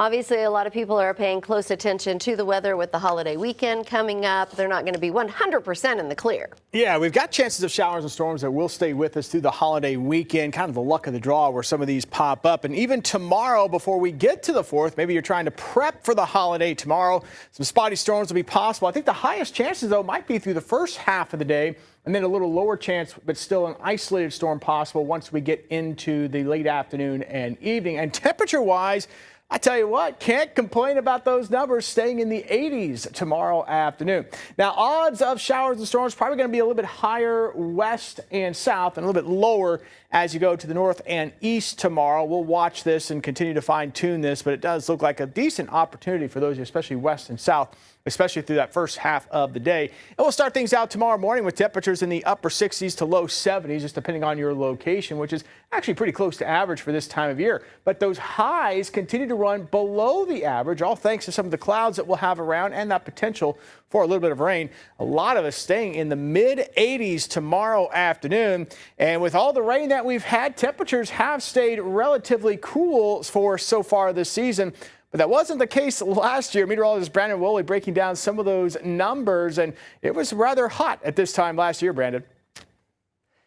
Obviously, a lot of people are paying close attention to the weather with the holiday weekend coming up. They're not going to be 100% in the clear. Yeah, we've got chances of showers and storms that will stay with us through the holiday weekend. Kind of the luck of the draw where some of these pop up. And even tomorrow, before we get to the 4th, maybe you're trying to prep for the holiday tomorrow. Some spotty storms will be possible. I think the highest chances, though, might be through the first half of the day. And then a little lower chance, but still an isolated storm possible once we get into the late afternoon and evening. And temperature-wise, I tell you what, can't complain about those numbers staying in the 80s tomorrow afternoon. Now, odds of showers and storms probably going to be a little bit higher west and south and a little bit lower as you go to the north and east tomorrow. We'll watch this and continue to fine-tune this, but it does look like a decent opportunity for those, especially west and south, especially through that first half of the day. And we'll start things out tomorrow morning with temperatures in the upper 60s to low 70s, just depending on your location, which is actually pretty close to average for this time of year. But those highs continue to run below the average, all thanks to some of the clouds that we'll have around and that potential for a little bit of rain. A lot of us staying in the mid 80s tomorrow afternoon. And with all the rain that we've had, temperatures have stayed relatively cool for so far this season. But that wasn't the case last year. Meteorologist Brandon Woolley breaking down some of those numbers, and it was rather hot at this time last year, Brandon.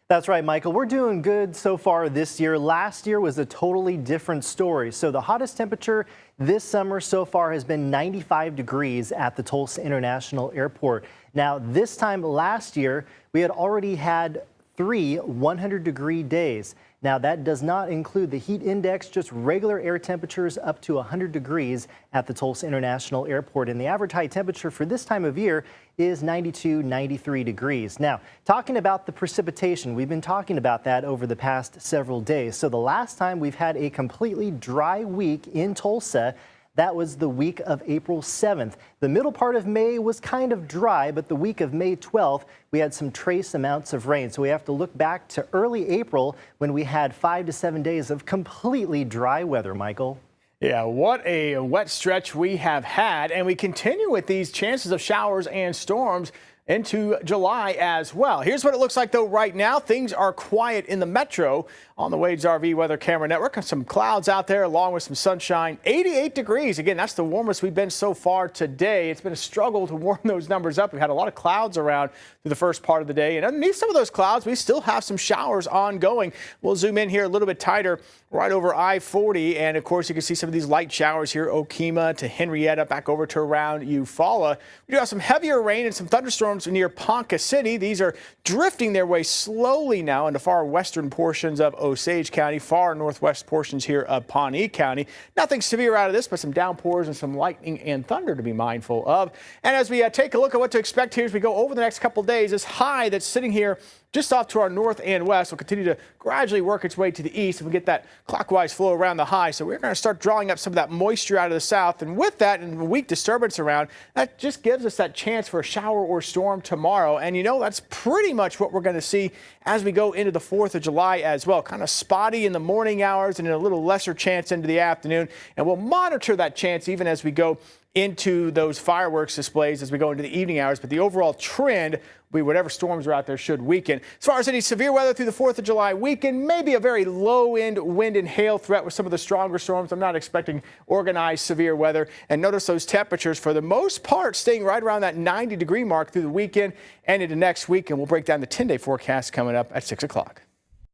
That's right, Michael. We're doing good so far this year. Last year was a totally different story. So the hottest temperature this summer so far has been 95 degrees at the Tulsa International Airport. Now, this time last year, we had already had 3 100-degree days. Now, that does not include the heat index, just regular air temperatures up to 100 degrees at the Tulsa International Airport. And the average high temperature for this time of year is 92, 93 degrees. Now, talking about the precipitation, we've been talking about that over the past several days. So the last time we've had a completely dry week in Tulsa, that was the week of April 7th. The middle part of May was kind of dry, but the week of May 12th, we had some trace amounts of rain. So we have to look back to early April when we had 5 to 7 days of completely dry weather, Michael. Yeah, what a wet stretch we have had. And we continue with these chances of showers and storms into July as well. Here's what it looks like, though, right now. Things are quiet in the metro on the Wade's RV Weather Camera Network. Some clouds out there along with some sunshine. 88 degrees. Again, that's the warmest we've been so far today. It's been a struggle to warm those numbers up. We've had a lot of clouds around through the first part of the day. And underneath some of those clouds, we still have some showers ongoing. We'll zoom in here a little bit tighter right over I-40. And, of course, you can see some of these light showers here, Okemah to Henrietta, back over to around Eufaula. We do have some heavier rain and some thunderstorms near Ponca City. These are drifting their way slowly now into far western portions of Osage County, far northwest portions here of Pawnee County. Nothing severe out of this, but some downpours and some lightning and thunder to be mindful of. And as we take a look at what to expect here as we go over the next couple of days, this high that's sitting here just off to our north and west will continue to gradually work its way to the east and we get that clockwise flow around the high. So we're going to start drawing up some of that moisture out of the south. And with that and the weak disturbance around, that just gives us that chance for a shower or storm tomorrow. And, you know, that's pretty much what we're going to see as we go into the 4th of July as well. Kind of spotty in the morning hours and a little lesser chance into the afternoon. And we'll monitor that chance even as we go into those fireworks displays as we go into the evening hours. But the overall trend will be whatever storms are out there should weaken. As far as any severe weather through the 4th of July weekend, maybe a very low-end wind and hail threat with some of the stronger storms. I'm not expecting organized severe weather. And notice those temperatures, for the most part, staying right around that 90-degree mark through the weekend and into next week. And we'll break down the 10-day forecast coming up at 6 o'clock.